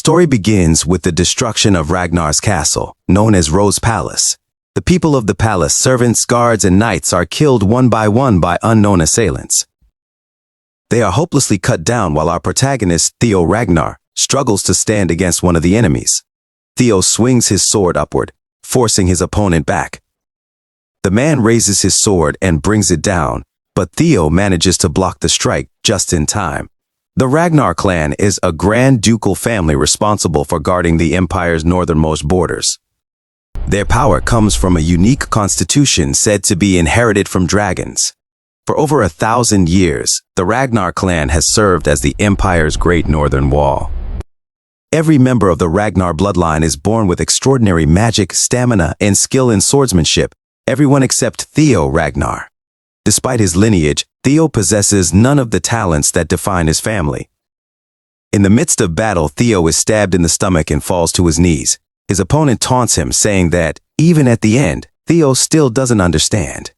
story begins with the destruction of Ragnar's castle, known as Rose Palace. The people of the palace, servants, guards, and knights, are killed one by unknown assailants. They are hopelessly cut down while our protagonist, Theo Ragnar, struggles to stand against one of the enemies. Theo swings his sword upward, forcing his opponent back. The man raises his sword and brings it down, but Theo manages to block the strike just in time. The Ragnar clan is a grand ducal family responsible for guarding the empire's northernmost borders. Their power comes from a unique constitution said to be inherited from dragons. For over 1,000 years, the Ragnar clan has served as the empire's great northern wall. Every member of the Ragnar bloodline is born with extraordinary magic, stamina, and skill in swordsmanship, everyone except Theo Ragnar. Despite his lineage, Theo possesses none of the talents that define his family. In the midst of battle, Theo is stabbed in the stomach and falls to his knees. His opponent taunts him, saying that, even at the end, Theo still doesn't understand.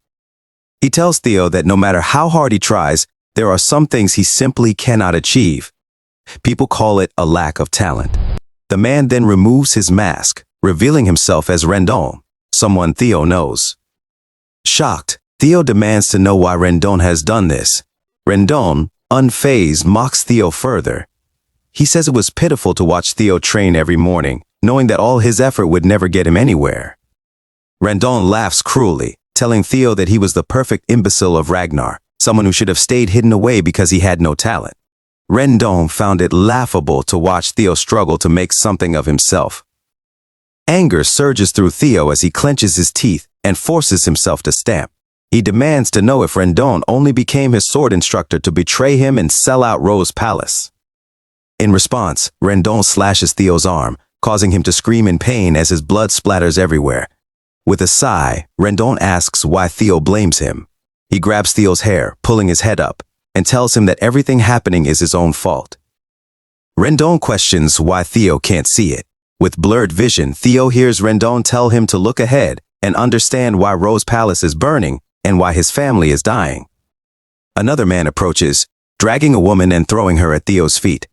He tells Theo that no matter how hard he tries, there are some things he simply cannot achieve. People call it a lack of talent. The man then removes his mask, revealing himself as Rendon, someone Theo knows. Shocked, Theo demands to know why Rendon has done this. Rendon, unfazed, mocks Theo further. He says it was pitiful to watch Theo train every morning, knowing that all his effort would never get him anywhere. Rendon laughs cruelly, telling Theo that he was the perfect imbecile of Ragnar, someone who should have stayed hidden away because he had no talent. Rendon found it laughable to watch Theo struggle to make something of himself. Anger surges through Theo as he clenches his teeth and forces himself to stamp. He demands to know if Rendon only became his sword instructor to betray him and sell out Rose Palace. In response, Rendon slashes Theo's arm, causing him to scream in pain as his blood splatters everywhere. With a sigh, Rendon asks why Theo blames him. He grabs Theo's hair, pulling his head up, and tells him that everything happening is his own fault. Rendon questions why Theo can't see it. With blurred vision, Theo hears Rendon tell him to look ahead and understand why Rose Palace is burning and why his family is dying. Another man approaches, dragging a woman and throwing her at Theo's feet.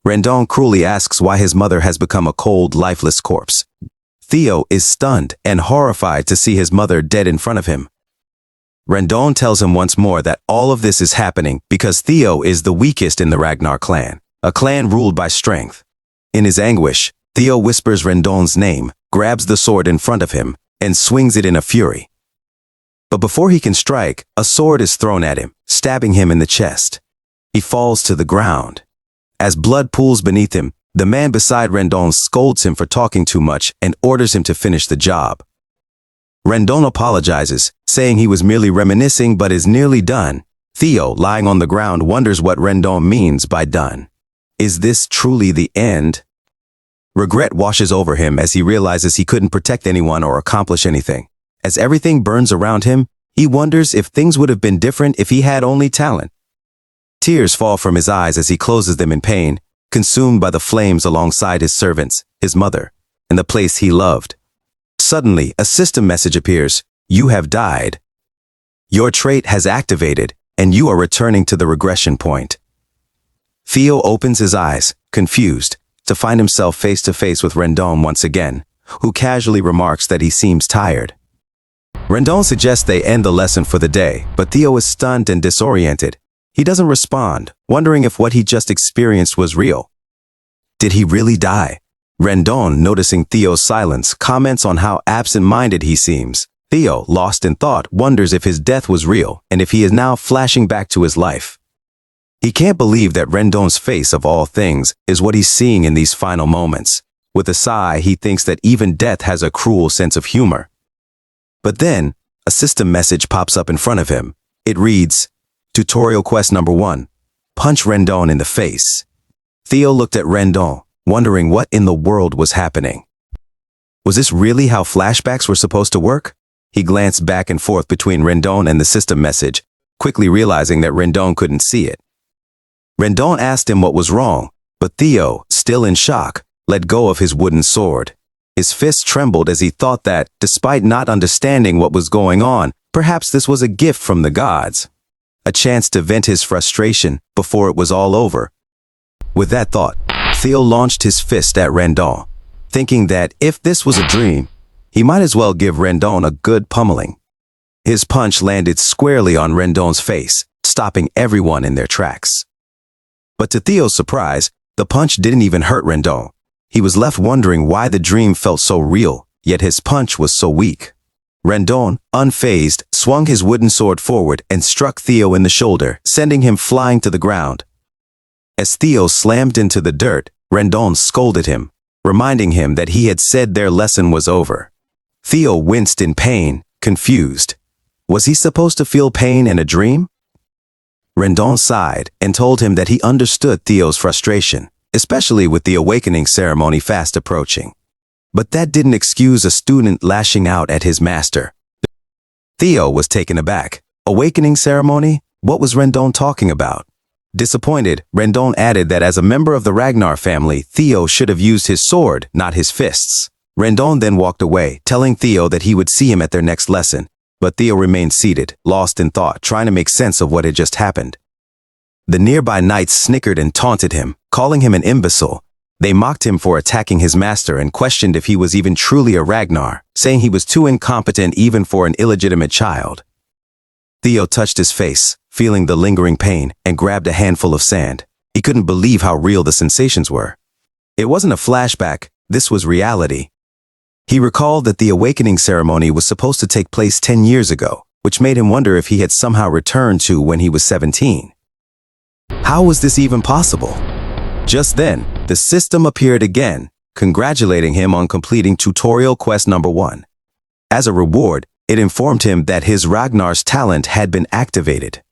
Rendon cruelly asks why his mother has become a cold, lifeless corpse. Theo is stunned and horrified to see his mother dead in front of him. Rendon tells him once more that all of this is happening because Theo is the weakest in the Ragnar clan, a clan ruled by strength. In his anguish, Theo whispers Rendon's name, grabs the sword in front of him, and swings it in a fury. But before he can strike, a sword is thrown at him, stabbing him in the chest. He falls to the ground. As blood pools beneath him, the man beside Rendon scolds him for talking too much and orders him to finish the job. Rendon apologizes, saying he was merely reminiscing but is nearly done. Theo, lying on the ground, wonders what Rendon means by done. Is this truly the end? Regret washes over him as he realizes he couldn't protect anyone or accomplish anything. As everything burns around him, he wonders if things would have been different if he had only talent. Tears fall from his eyes as he closes them in pain, consumed by the flames alongside his servants, his mother, and the place he loved. Suddenly, a system message appears. You have died. Your trait has activated, and you are returning to the regression point. Theo opens his eyes, confused, to find himself face to face with Rendon once again, who casually remarks that he seems tired. Rendon suggests they end the lesson for the day, but Theo is stunned and disoriented. He doesn't respond, wondering if what he just experienced was real. Did he really die? Rendon, noticing Theo's silence, comments on how absent-minded he seems. Theo, lost in thought, wonders if his death was real and if he is now flashing back to his life. He can't believe that Rendon's face, of all things, is what he's seeing in these final moments. With a sigh, he thinks that even death has a cruel sense of humor. But then, a system message pops up in front of him. It reads, Tutorial Quest Number 1. Punch Rendon in the face. Theo looked at Rendon, wondering what in the world was happening. Was this really how flashbacks were supposed to work? He glanced back and forth between Rendon and the system message, quickly realizing that Rendon couldn't see it. Rendon asked him what was wrong, but Theo, still in shock, let go of his wooden sword. His fist trembled as he thought that, despite not understanding what was going on, perhaps this was a gift from the gods. A chance to vent his frustration before it was all over. With that thought, Theo launched his fist at Rendon, thinking that if this was a dream, he might as well give Rendon a good pummeling. His punch landed squarely on Rendon's face, stopping everyone in their tracks. But to Theo's surprise, the punch didn't even hurt Rendon. He was left wondering why the dream felt so real, yet his punch was so weak. Rendon, unfazed, swung his wooden sword forward and struck Theo in the shoulder, sending him flying to the ground. As Theo slammed into the dirt, Rendon scolded him, reminding him that he had said their lesson was over. Theo winced in pain, confused. Was he supposed to feel pain in a dream? Rendon sighed and told him that he understood Theo's frustration, especially with the awakening ceremony fast approaching. But that didn't excuse a student lashing out at his master. Theo was taken aback. Awakening ceremony? What was Rendon talking about? Disappointed, Rendon added that as a member of the Ragnar family, Theo should have used his sword, not his fists. Rendon then walked away, telling Theo that he would see him at their next lesson. But Theo remained seated, lost in thought, trying to make sense of what had just happened. The nearby knights snickered and taunted him, calling him an imbecile. They mocked him for attacking his master and questioned if he was even truly a Ragnar, saying he was too incompetent even for an illegitimate child. Theo touched his face, feeling the lingering pain, and grabbed a handful of sand. He couldn't believe how real the sensations were. It wasn't a flashback, this was reality. He recalled that the awakening ceremony was supposed to take place 10 years ago, which made him wonder if he had somehow returned to when he was 17. How was this even possible? Just then, the system appeared again, congratulating him on completing tutorial quest number 1. As a reward, it informed him that his Ragnar's talent had been activated.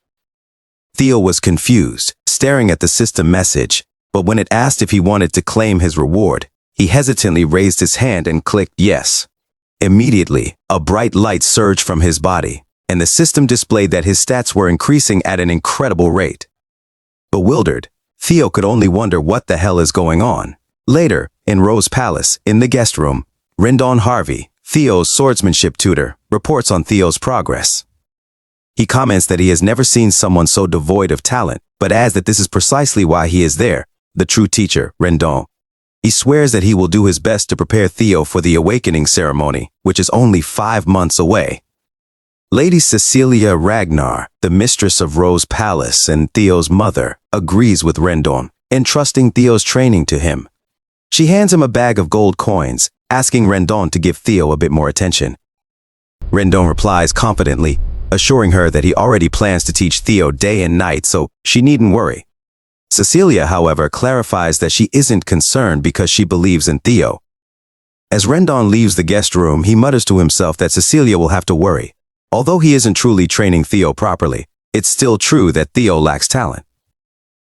Theo was confused, staring at the system message, but when it asked if he wanted to claim his reward, he hesitantly raised his hand and clicked yes. Immediately, a bright light surged from his body, and the system displayed that his stats were increasing at an incredible rate. Bewildered, Theo could only wonder what the hell is going on. Later, in Rose Palace, in the guest room, Rendon Harvey, Theo's swordsmanship tutor, reports on Theo's progress. He comments that he has never seen someone so devoid of talent, but adds that this is precisely why he is there, the true teacher, Rendon. He swears that he will do his best to prepare Theo for the awakening ceremony, which is only 5 months away. Lady Cecilia Ragnar, the mistress of Rose Palace and Theo's mother, agrees with Rendon, entrusting Theo's training to him. She hands him a bag of gold coins, asking Rendon to give Theo a bit more attention. Rendon replies confidently, assuring her that he already plans to teach Theo day and night, so she needn't worry. Cecilia, however, clarifies that she isn't concerned because she believes in Theo. As Rendon leaves the guest room, he mutters to himself that Cecilia will have to worry. Although he isn't truly training Theo properly, it's still true that Theo lacks talent.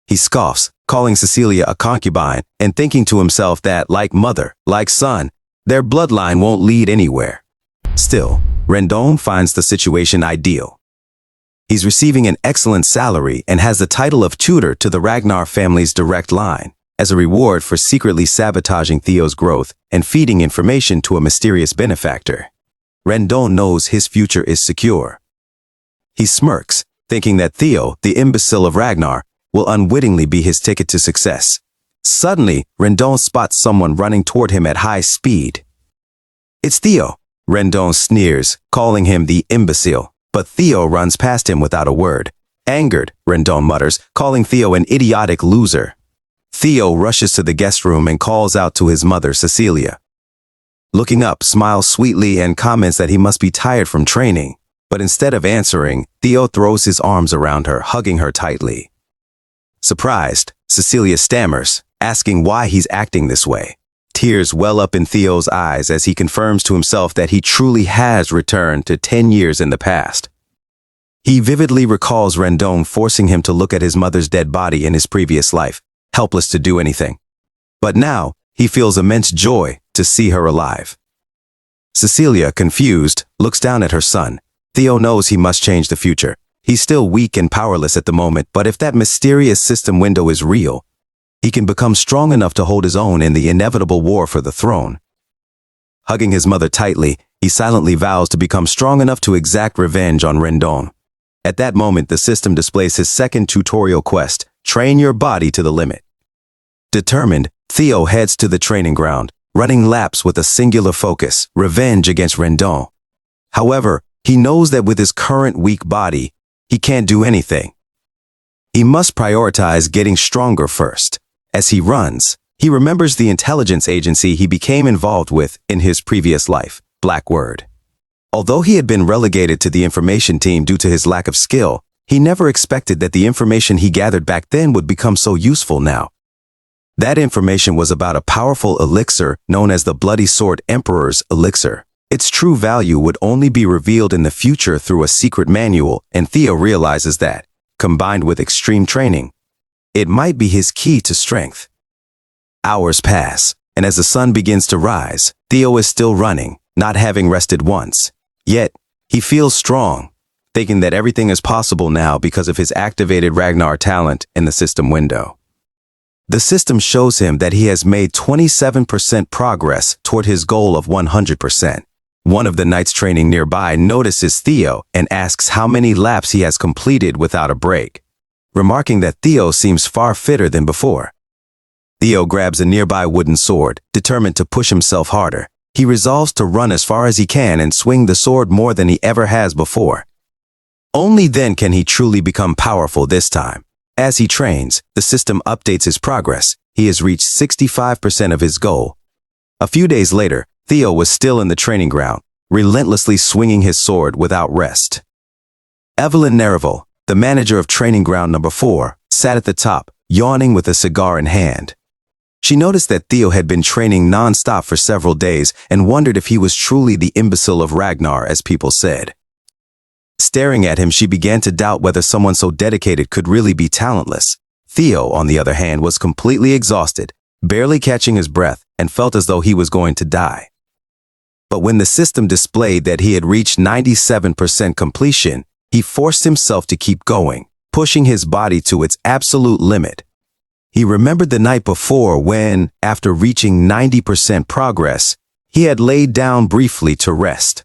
He scoffs, calling Cecilia a concubine, and thinking to himself that, like mother, like son, their bloodline won't lead anywhere. Still, Rendon finds the situation ideal. He's receiving an excellent salary and has the title of tutor to the Ragnar family's direct line, as a reward for secretly sabotaging Theo's growth and feeding information to a mysterious benefactor. Rendon knows his future is secure. He smirks, thinking that Theo, the imbecile of Ragnar, will unwittingly be his ticket to success. Suddenly, Rendon spots someone running toward him at high speed. It's Theo, Rendon sneers, calling him the imbecile. But Theo runs past him without a word. Angered, Rendon mutters, calling Theo an idiotic loser. Theo rushes to the guest room and calls out to his mother, Cecilia. Looking up, smiles sweetly and comments that he must be tired from training. But instead of answering, Theo throws his arms around her, hugging her tightly. Surprised, Cecilia stammers, asking why he's acting this way. Tears well up in Theo's eyes as he confirms to himself that he truly has returned to 10 years in the past. He vividly recalls Rendon forcing him to look at his mother's dead body in his previous life, helpless to do anything. But now, he feels immense joy to see her alive. Cecilia, confused, looks down at her son. Theo knows he must change the future. He's still weak and powerless at the moment, but if that mysterious system window is real, he can become strong enough to hold his own in the inevitable war for the throne. Hugging his mother tightly, he silently vows to become strong enough to exact revenge on Rendon. At that moment, the system displays his second tutorial quest, train your body to the limit. Determined, Theo heads to the training ground, running laps with a singular focus, revenge against Rendon. However, he knows that with his current weak body, he can't do anything. He must prioritize getting stronger first. As he runs, he remembers the intelligence agency he became involved with in his previous life, Blackword. Although he had been relegated to the information team due to his lack of skill, he never expected that the information he gathered back then would become so useful now. That information was about a powerful elixir known as the Bloody Sword Emperor's Elixir. Its true value would only be revealed in the future through a secret manual, and Theo realizes that, combined with extreme training, it might be his key to strength. Hours pass, and as the sun begins to rise, Theo is still running, not having rested once. Yet, he feels strong, thinking that everything is possible now because of his activated Ragnar talent in the system window. The system shows him that he has made 27% progress toward his goal of 100%. One of the knights training nearby notices Theo and asks how many laps he has completed without a break, remarking that Theo seems far fitter than before. Theo grabs a nearby wooden sword, determined to push himself harder. He resolves to run as far as he can and swing the sword more than he ever has before. Only then can he truly become powerful this time. As he trains, the system updates his progress. He has reached 65% of his goal. A few days later, Theo was still in the training ground, relentlessly swinging his sword without rest. Evelyn Nerval, the manager of training ground number 4, sat at the top, yawning with a cigar in hand. She noticed that Theo had been training non-stop for several days and wondered if he was truly the imbecile of Ragnar, as people said. Staring at him, she began to doubt whether someone so dedicated could really be talentless. Theo, on the other hand, was completely exhausted, barely catching his breath, and felt as though he was going to die. But when the system displayed that he had reached 97% completion, he forced himself to keep going, pushing his body to its absolute limit. He remembered the night before when, after reaching 90% progress, he had laid down briefly to rest.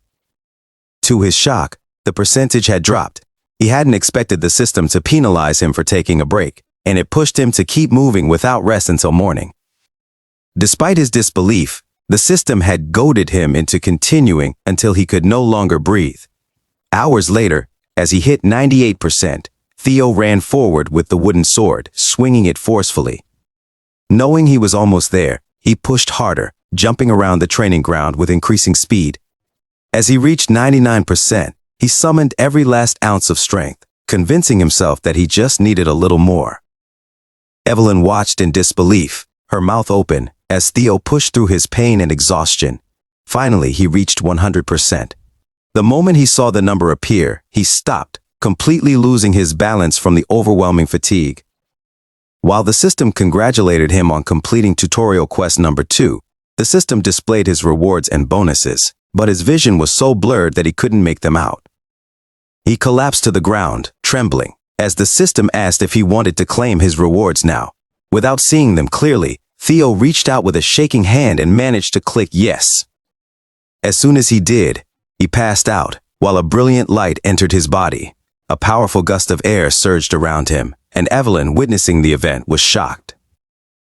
To his shock, the percentage had dropped. He hadn't expected the system to penalize him for taking a break, and it pushed him to keep moving without rest until morning. Despite his disbelief, the system had goaded him into continuing until he could no longer breathe. Hours later, as he hit 98%, Theo ran forward with the wooden sword, swinging it forcefully. Knowing he was almost there, he pushed harder, jumping around the training ground with increasing speed. As he reached 99%, he summoned every last ounce of strength, convincing himself that he just needed a little more. Evelyn watched in disbelief, her mouth open, as Theo pushed through his pain and exhaustion. Finally, he reached 100%. The moment he saw the number appear, he stopped, completely losing his balance from the overwhelming fatigue. While the system congratulated him on completing tutorial quest number 2, the system displayed his rewards and bonuses, but his vision was so blurred that he couldn't make them out. He collapsed to the ground, trembling, as the system asked if he wanted to claim his rewards now. Without seeing them clearly, Theo reached out with a shaking hand and managed to click yes. As soon as he did, he passed out, while a brilliant light entered his body. A powerful gust of air surged around him, and Evelyn, witnessing the event, was shocked.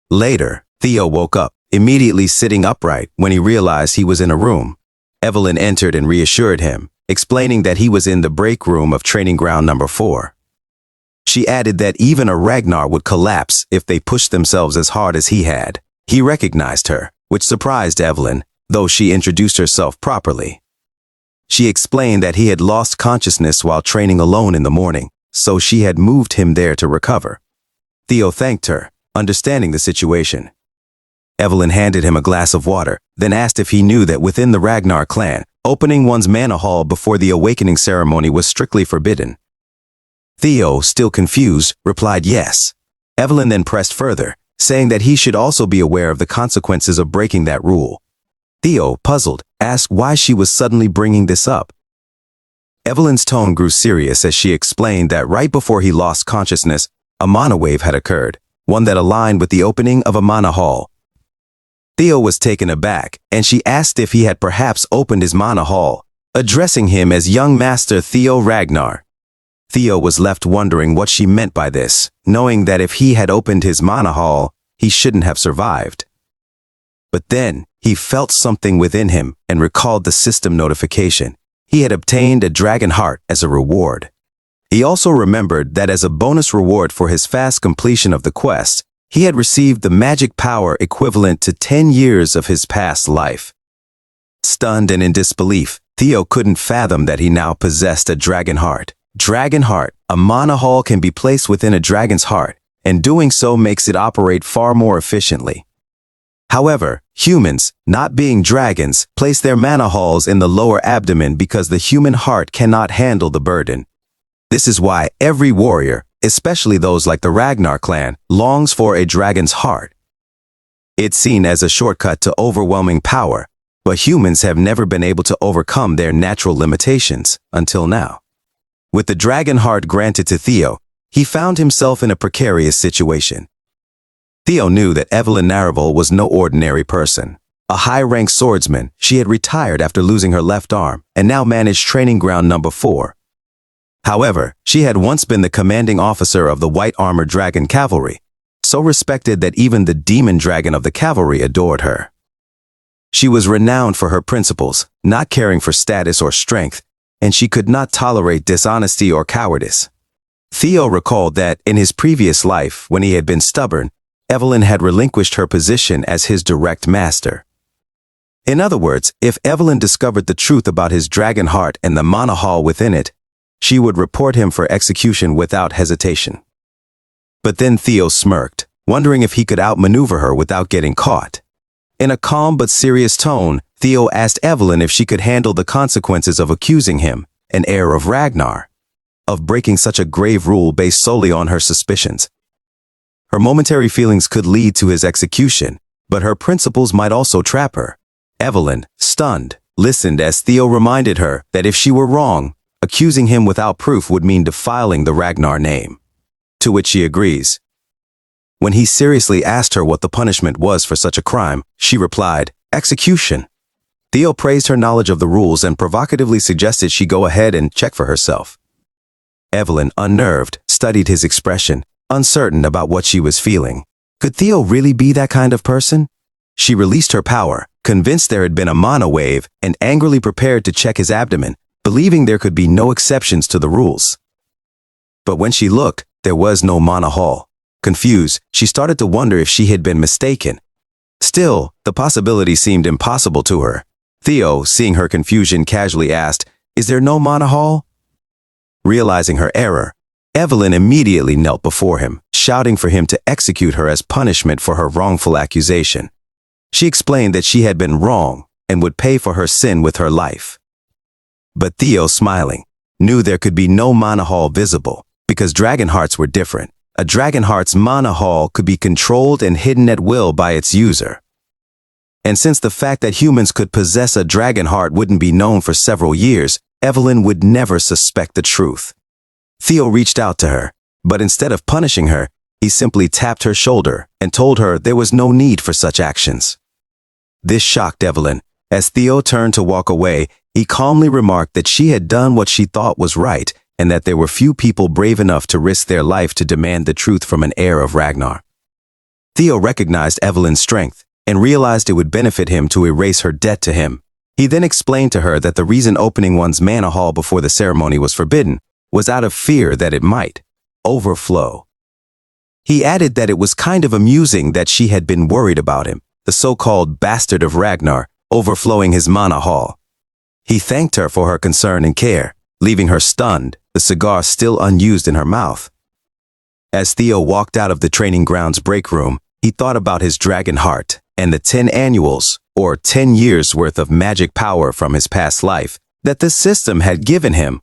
Later, Theo woke up, immediately sitting upright when he realized he was in a room. Evelyn entered and reassured him, explaining that he was in the break room of training ground number 4. She added that even a Ragnar would collapse if they pushed themselves as hard as he had. He recognized her, which surprised Evelyn, though she introduced herself properly. She explained that he had lost consciousness while training alone in the morning, so she had moved him there to recover. Theo thanked her, understanding the situation. Evelyn handed him a glass of water, then asked if he knew that within the Ragnar clan, opening one's mana hall before the awakening ceremony was strictly forbidden. Theo, still confused, replied yes. Evelyn then pressed further, saying that he should also be aware of the consequences of breaking that rule. Theo, puzzled, asked why she was suddenly bringing this up. Evelyn's tone grew serious as she explained that right before he lost consciousness, a mana wave had occurred, one that aligned with the opening of a mana hall. Theo was taken aback, and she asked if he had perhaps opened his mana hall, addressing him as young Master Theo Ragnar. Theo was left wondering what she meant by this, knowing that if he had opened his mana hall, he shouldn't have survived. But then, he felt something within him and recalled the system notification. He had obtained a dragon heart as a reward. He also remembered that as a bonus reward for his fast completion of the quest, he had received the magic power equivalent to 10 years of his past life. Stunned and in disbelief, Theo couldn't fathom that he now possessed a dragon heart. Dragon heart, a mana hall can be placed within a dragon's heart, and doing so makes it operate far more efficiently. However, humans, not being dragons, place their mana halls in the lower abdomen because the human heart cannot handle the burden. This is why every warrior, especially those like the Ragnar clan, longs for a dragon's heart. It's seen as a shortcut to overwhelming power, but humans have never been able to overcome their natural limitations until now. With the dragon heart granted to Theo, he found himself in a precarious situation. Theo knew that Evelyn Naravel was no ordinary person. A high-ranked swordsman, she had retired after losing her left arm and now managed training ground number 4. However, she had once been the commanding officer of the White Armored Dragon Cavalry, so respected that even the demon dragon of the cavalry adored her. She was renowned for her principles, not caring for status or strength, and she could not tolerate dishonesty or cowardice. Theo recalled that in his previous life, when he had been stubborn, Evelyn had relinquished her position as his direct master. In other words, if Evelyn discovered the truth about his dragon heart and the mana hall within it, she would report him for execution without hesitation. But then Theo smirked, wondering if he could outmaneuver her without getting caught. In a calm but serious tone, Theo asked Evelyn if she could handle the consequences of accusing him, an heir of Ragnar, of breaking such a grave rule based solely on her suspicions. Her momentary feelings could lead to his execution, but her principles might also trap her. Evelyn, stunned, listened as Theo reminded her that if she were wrong, accusing him without proof would mean defiling the Ragnar name. To which she agrees. When he seriously asked her what the punishment was for such a crime, she replied, "Execution." Theo praised her knowledge of the rules and provocatively suggested she go ahead and check for herself. Evelyn, unnerved, studied his expression, uncertain about what she was feeling. Could Theo really be that kind of person? She released her power, convinced there had been a mana wave, and angrily prepared to check his abdomen, believing there could be no exceptions to the rules. But when she looked, there was no mana hall. Confused, she started to wonder if she had been mistaken. Still, the possibility seemed impossible to her. Theo, seeing her confusion, casually asked, "Is there no mana hall?" Realizing her error, Evelyn immediately knelt before him, shouting for him to execute her as punishment for her wrongful accusation. She explained that she had been wrong and would pay for her sin with her life. But Theo, smiling, knew there could be no mana hall visible, because dragon hearts were different. A dragon heart's mana hall could be controlled and hidden at will by its user. And since the fact that humans could possess a dragon heart wouldn't be known for several years, Evelyn would never suspect the truth. Theo reached out to her, but instead of punishing her, he simply tapped her shoulder and told her there was no need for such actions. This shocked Evelyn. As Theo turned to walk away, he calmly remarked that she had done what she thought was right and that there were few people brave enough to risk their life to demand the truth from an heir of Ragnar. Theo recognized Evelyn's strength and realized it would benefit him to erase her debt to him. He then explained to her that the reason opening one's mana hall before the ceremony was forbidden was out of fear that it might overflow. He added that it was kind of amusing that she had been worried about him, the so-called bastard of Ragnar, overflowing his mana hall. He thanked her for her concern and care, leaving her stunned, the cigar still unused in her mouth. As Theo walked out of the training grounds break room, he thought about his dragon heart and the 10 annuals, or 10 years worth of magic power from his past life, that the system had given him.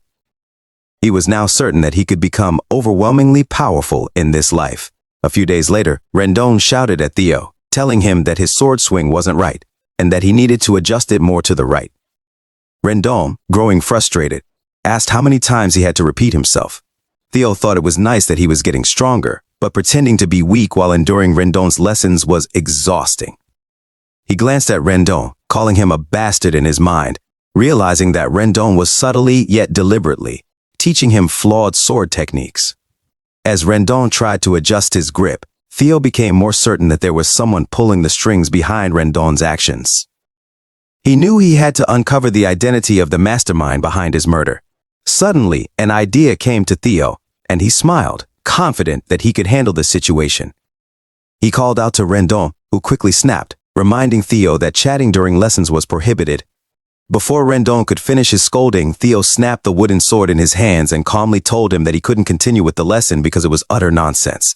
He was now certain that he could become overwhelmingly powerful in this life. A few days later, Rendon shouted at Theo, telling him that his sword swing wasn't right, and that he needed to adjust it more to the right. Rendon, growing frustrated, asked how many times he had to repeat himself. Theo thought it was nice that he was getting stronger, but pretending to be weak while enduring Rendon's lessons was exhausting. He glanced at Rendon, calling him a bastard in his mind, realizing that Rendon was subtly yet deliberately teaching him flawed sword techniques. As Rendon tried to adjust his grip, Theo became more certain that there was someone pulling the strings behind Rendon's actions. He knew he had to uncover the identity of the mastermind behind his murder. Suddenly, an idea came to Theo, and he smiled, confident that he could handle the situation. He called out to Rendon, who quickly snapped, reminding Theo that chatting during lessons was prohibited. Before Rendon could finish his scolding, Theo snapped the wooden sword in his hands and calmly told him that he couldn't continue with the lesson because it was utter nonsense.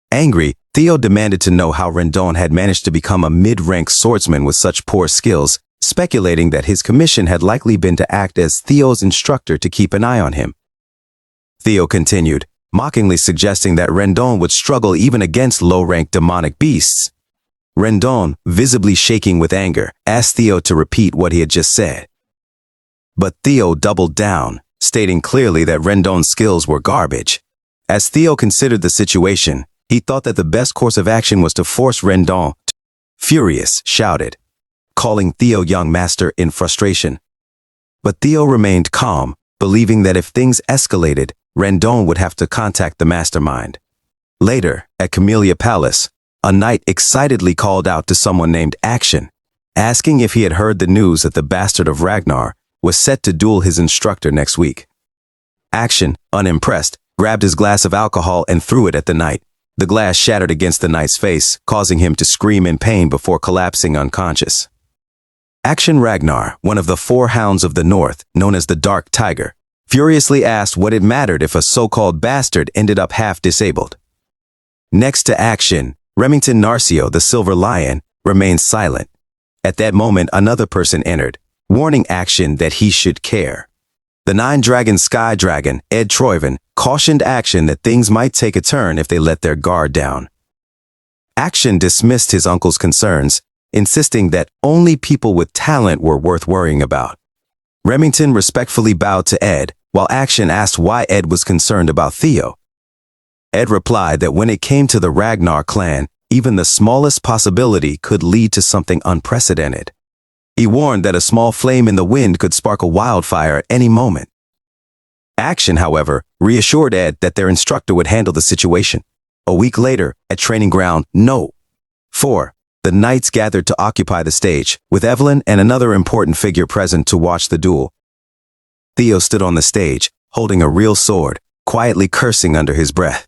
Angry, Theo demanded to know how Rendon had managed to become a mid-rank swordsman with such poor skills, speculating that his commission had likely been to act as Theo's instructor to keep an eye on him. Theo continued, mockingly suggesting that Rendon would struggle even against low-rank demonic beasts. Rendon, visibly shaking with anger, asked Theo to repeat what he had just said. But Theo doubled down, stating clearly that Rendon's skills were garbage. As Theo considered the situation, he thought that the best course of action was to force Rendon to, furious, shouted, calling Theo young master in frustration. But Theo remained calm, believing that if things escalated, Rendon would have to contact the mastermind. Later, at Camellia Palace, a knight excitedly called out to someone named Action, asking if he had heard the news that the bastard of Ragnar was set to duel his instructor next week. Action, unimpressed, grabbed his glass of alcohol and threw it at the knight. The glass shattered against the knight's face, causing him to scream in pain before collapsing unconscious. Action Ragnar, one of the 4 hounds of the north, known as the Dark Tiger, furiously asked what it mattered if a so-called bastard ended up half-disabled. Next to Action, Remington Narcio, the Silver Lion, remained silent. At that moment, another person entered, warning Action that he should care. The 9-dragon Sky Dragon, Ed Troyven, cautioned Action that things might take a turn if they let their guard down. Action dismissed his uncle's concerns, insisting that only people with talent were worth worrying about. Remington respectfully bowed to Ed, while Action asked why Ed was concerned about Theo. Ed replied that when it came to the Ragnar clan, even the smallest possibility could lead to something unprecedented. He warned that a small flame in the wind could spark a wildfire at any moment. Action, however, reassured Ed that their instructor would handle the situation. A week later, at Training Ground No. 4, the knights gathered to occupy the stage, with Evelyn and another important figure present to watch the duel. Theo stood on the stage, holding a real sword, quietly cursing under his breath.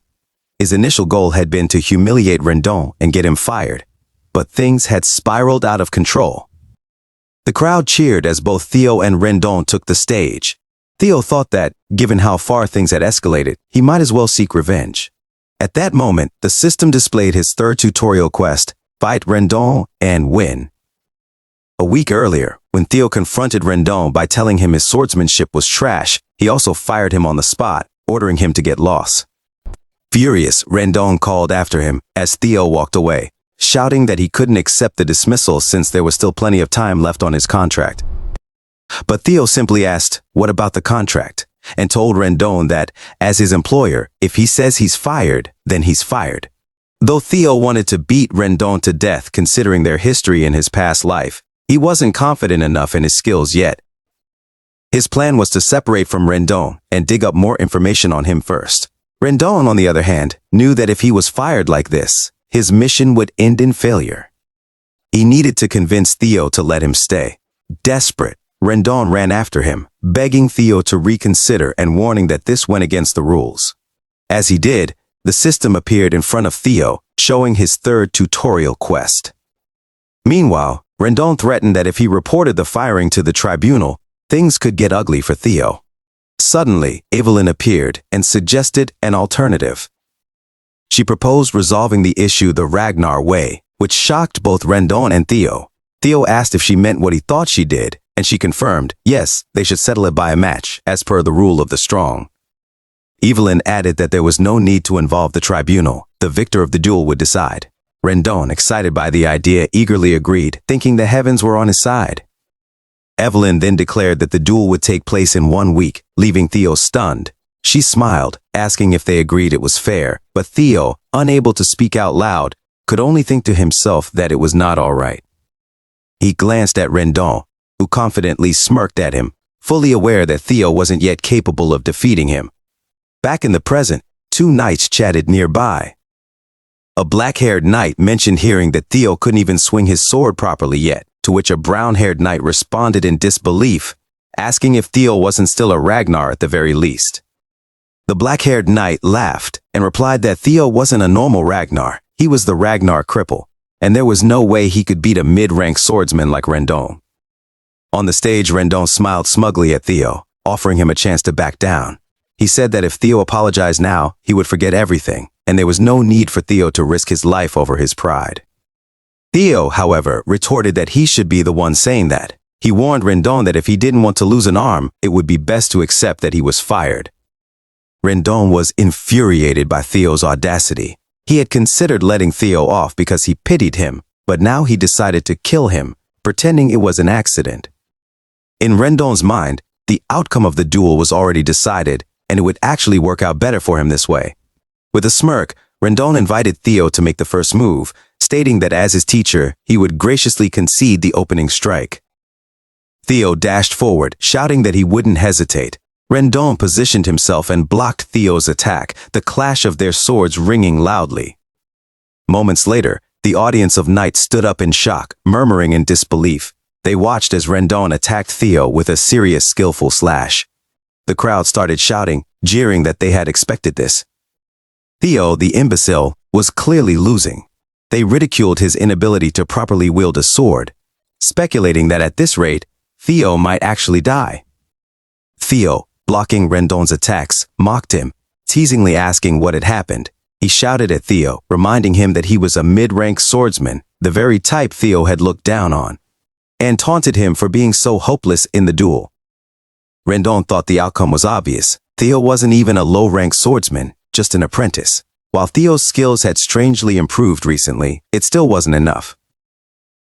His initial goal had been to humiliate Rendon and get him fired, but things had spiraled out of control. The crowd cheered as both Theo and Rendon took the stage. Theo thought that, given how far things had escalated, he might as well seek revenge. At that moment, the system displayed his 3rd tutorial quest, Fight Rendon and Win. A week earlier, when Theo confronted Rendon by telling him his swordsmanship was trash, he also fired him on the spot, ordering him to get lost. Furious, Rendon called after him as Theo walked away, shouting that he couldn't accept the dismissal since there was still plenty of time left on his contract. But Theo simply asked, "What about the contract?" and told Rendon that, as his employer, if he says he's fired, then he's fired. Though Theo wanted to beat Rendon to death considering their history in his past life, he wasn't confident enough in his skills yet. His plan was to separate from Rendon and dig up more information on him first. Rendon, on the other hand, knew that if he was fired like this, his mission would end in failure. He needed to convince Theo to let him stay. Desperate, Rendon ran after him, begging Theo to reconsider and warning that this went against the rules. As he did, the system appeared in front of Theo, showing his 3rd tutorial quest. Meanwhile, Rendon threatened that if he reported the firing to the tribunal, things could get ugly for Theo. Suddenly, Evelyn appeared and suggested an alternative. She proposed resolving the issue the Ragnar way, which shocked both Rendon and Theo. Theo asked if she meant what he thought she did, and she confirmed, yes, they should settle it by a match, as per the rule of the strong. Evelyn added that there was no need to involve the tribunal. The victor of the duel would decide. Rendon, excited by the idea, eagerly agreed, thinking the heavens were on his side. Evelyn then declared that the duel would take place in 1 week, leaving Theo stunned. She smiled, asking if they agreed it was fair, but Theo, unable to speak out loud, could only think to himself that it was not all right. He glanced at Rendon, who confidently smirked at him, fully aware that Theo wasn't yet capable of defeating him. Back in the present, 2 knights chatted nearby. A black-haired knight mentioned hearing that Theo couldn't even swing his sword properly yet, to which a brown-haired knight responded in disbelief, asking if Theo wasn't still a Ragnar at the very least. The black-haired knight laughed and replied that Theo wasn't a normal Ragnar, he was the Ragnar cripple, and there was no way he could beat a mid-rank swordsman like Rendon. On the stage, Rendon smiled smugly at Theo, offering him a chance to back down. He said that if Theo apologized now, he would forget everything, and there was no need for Theo to risk his life over his pride. Theo, however, retorted that he should be the one saying that. He warned Rendon that if he didn't want to lose an arm, it would be best to accept that he was fired. Rendon was infuriated by Theo's audacity. He had considered letting Theo off because he pitied him, but now he decided to kill him, pretending it was an accident. In Rendon's mind, the outcome of the duel was already decided, and it would actually work out better for him this way. With a smirk, Rendon invited Theo to make the first move, stating that as his teacher, he would graciously concede the opening strike. Theo dashed forward, shouting that he wouldn't hesitate. Rendon positioned himself and blocked Theo's attack, the clash of their swords ringing loudly. Moments later, the audience of knights stood up in shock, murmuring in disbelief. They watched as Rendon attacked Theo with a serious, skillful slash. The crowd started shouting, jeering that they had expected this. Theo, the imbecile, was clearly losing. They ridiculed his inability to properly wield a sword, speculating that at this rate, Theo might actually die. Theo, blocking Rendon's attacks, mocked him, teasingly asking what had happened. He shouted at Theo, reminding him that he was a mid-rank swordsman, the very type Theo had looked down on, and taunted him for being so hopeless in the duel. Rendon thought the outcome was obvious. Theo wasn't even a low-rank swordsman, just an apprentice. While Theo's skills had strangely improved recently, it still wasn't enough.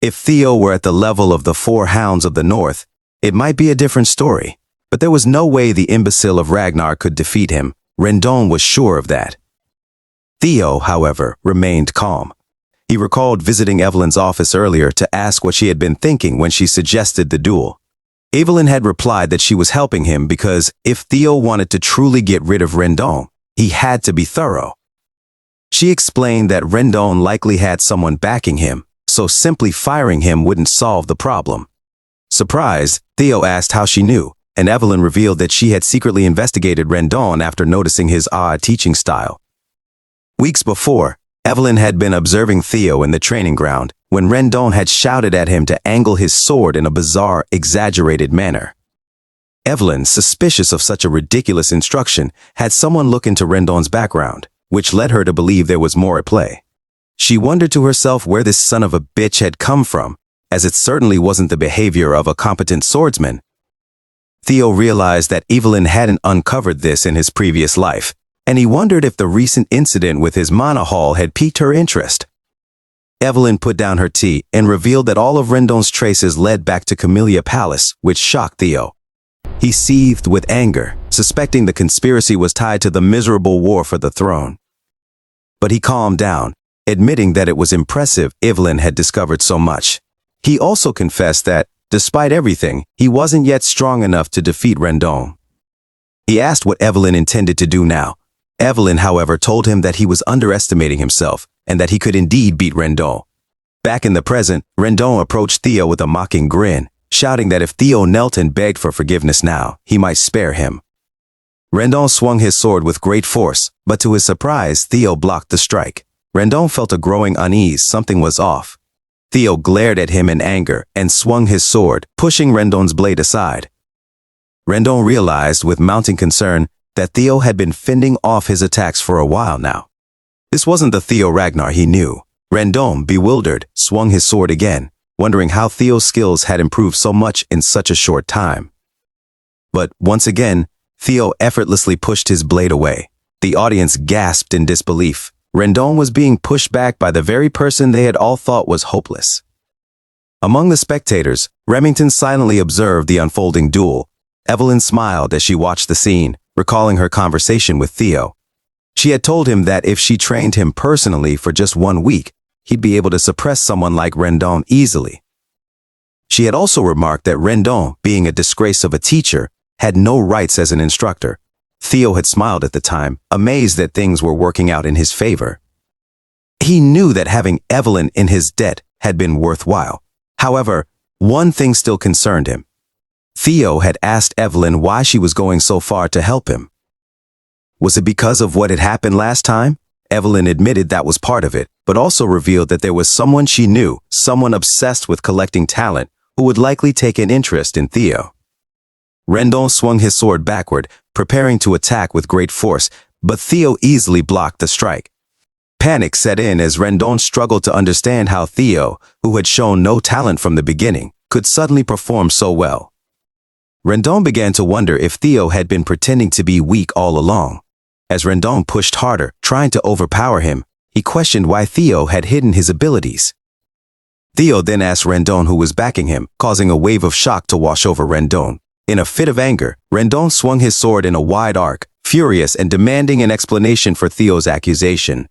If Theo were at the level of the 4 Hounds of the North, it might be a different story. But there was no way the imbecile of Ragnar could defeat him. Rendon was sure of that. Theo, however, remained calm. He recalled visiting Evelyn's office earlier to ask what she had been thinking when she suggested the duel. Evelyn had replied that she was helping him because if Theo wanted to truly get rid of Rendon, he had to be thorough. She explained that Rendon likely had someone backing him, so simply firing him wouldn't solve the problem. Surprised, Theo asked how she knew, and Evelyn revealed that she had secretly investigated Rendon after noticing his odd teaching style. Weeks before, Evelyn had been observing Theo in the training ground when Rendon had shouted at him to angle his sword in a bizarre, exaggerated manner. Evelyn, suspicious of such a ridiculous instruction, had someone look into Rendon's background, which led her to believe there was more at play. She wondered to herself where this son of a bitch had come from, as it certainly wasn't the behavior of a competent swordsman. Theo realized that Evelyn hadn't uncovered this in his previous life, and he wondered if the recent incident with his Manhwa hall had piqued her interest. Evelyn put down her tea and revealed that all of Rendon's traces led back to Camellia Palace, which shocked Theo. He seethed with anger, suspecting the conspiracy was tied to the miserable war for the throne. But he calmed down, admitting that it was impressive Evelyn had discovered so much. He also confessed that, despite everything, he wasn't yet strong enough to defeat Rendon. He asked what Evelyn intended to do now. Evelyn, however, told him that he was underestimating himself and that he could indeed beat Rendon. Back in the present, Rendon approached Theo with a mocking grin, shouting that if Theo knelt and begged for forgiveness now, he might spare him. Rendon swung his sword with great force, but to his surprise, Theo blocked the strike. Rendon felt a growing unease, something was off. Theo glared at him in anger and swung his sword, pushing Rendon's blade aside. Rendon realized with mounting concern that Theo had been fending off his attacks for a while now. This wasn't the Theo Ragnar he knew. Rendon, bewildered, swung his sword again, wondering how Theo's skills had improved so much in such a short time. But once again, Theo effortlessly pushed his blade away. The audience gasped in disbelief. Rendon was being pushed back by the very person they had all thought was hopeless. Among the spectators, Remington silently observed the unfolding duel. Evelyn smiled as she watched the scene, recalling her conversation with Theo. She had told him that if she trained him personally for just 1 week, he'd be able to suppress someone like Rendon easily. She had also remarked that Rendon, being a disgrace of a teacher, had no rights as an instructor. Theo had smiled at the time, amazed that things were working out in his favor. He knew that having Evelyn in his debt had been worthwhile. However, one thing still concerned him. Theo had asked Evelyn why she was going so far to help him. Was it because of what had happened last time? Evelyn admitted that was part of it, but also revealed that there was someone she knew, someone obsessed with collecting talent, who would likely take an interest in Theo. Rendon swung his sword backward, preparing to attack with great force, but Theo easily blocked the strike. Panic set in as Rendon struggled to understand how Theo, who had shown no talent from the beginning, could suddenly perform so well. Rendon began to wonder if Theo had been pretending to be weak all along. As Rendon pushed harder, trying to overpower him, he questioned why Theo had hidden his abilities. Theo then asked Rendon who was backing him, causing a wave of shock to wash over Rendon. In a fit of anger, Rendon swung his sword in a wide arc, furious and demanding an explanation for Theo's accusation.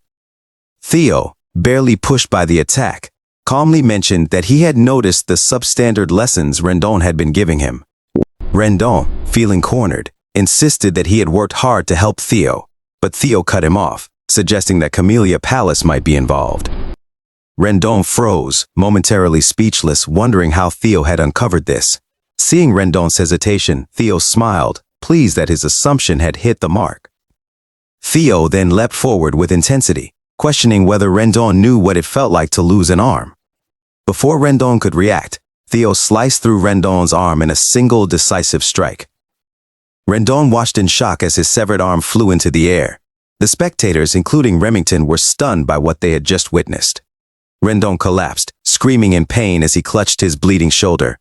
Theo, barely pushed by the attack, calmly mentioned that he had noticed the substandard lessons Rendon had been giving him. Rendon, feeling cornered, insisted that he had worked hard to help Theo, but Theo cut him off, suggesting that Camellia Palace might be involved. Rendon froze, momentarily speechless, wondering how Theo had uncovered this. Seeing Rendon's hesitation, Theo smiled, pleased that his assumption had hit the mark. Theo then leapt forward with intensity, questioning whether Rendon knew what it felt like to lose an arm. Before Rendon could react, Theo sliced through Rendon's arm in a single decisive strike. Rendon watched in shock as his severed arm flew into the air. The spectators, including Remington, were stunned by what they had just witnessed. Rendon collapsed, screaming in pain as he clutched his bleeding shoulder.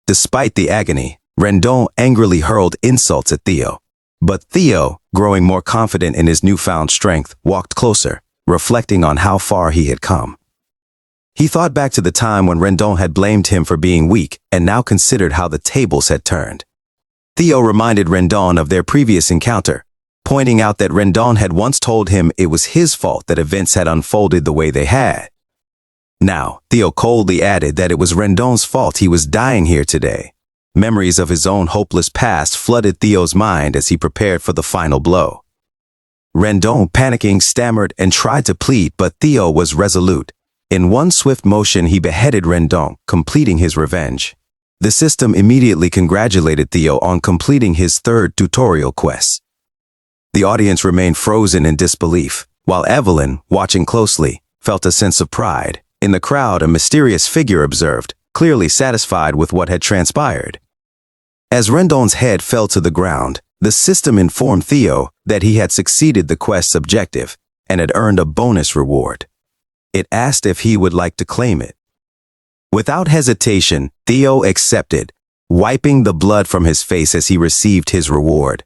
Despite the agony, Rendon angrily hurled insults at Theo. But Theo, growing more confident in his newfound strength, walked closer, reflecting on how far he had come. He thought back to the time when Rendon had blamed him for being weak and now considered how the tables had turned. Theo reminded Rendon of their previous encounter, pointing out that Rendon had once told him it was his fault that events had unfolded the way they had. Now, Theo coldly added that it was Rendon's fault he was dying here today. Memories of his own hopeless past flooded Theo's mind as he prepared for the final blow. Rendon, panicking, stammered and tried to plead, but Theo was resolute. In one swift motion, he beheaded Rendon, completing his revenge. The system immediately congratulated Theo on completing his third tutorial quest. The audience remained frozen in disbelief, while Evelyn, watching closely, felt a sense of pride. In the crowd, a mysterious figure observed, clearly satisfied with what had transpired. As Rendon's head fell to the ground, the system informed Theo that he had succeeded the quest's objective and had earned a bonus reward. It asked if he would like to claim it. Without hesitation, Theo accepted, wiping the blood from his face as he received his reward.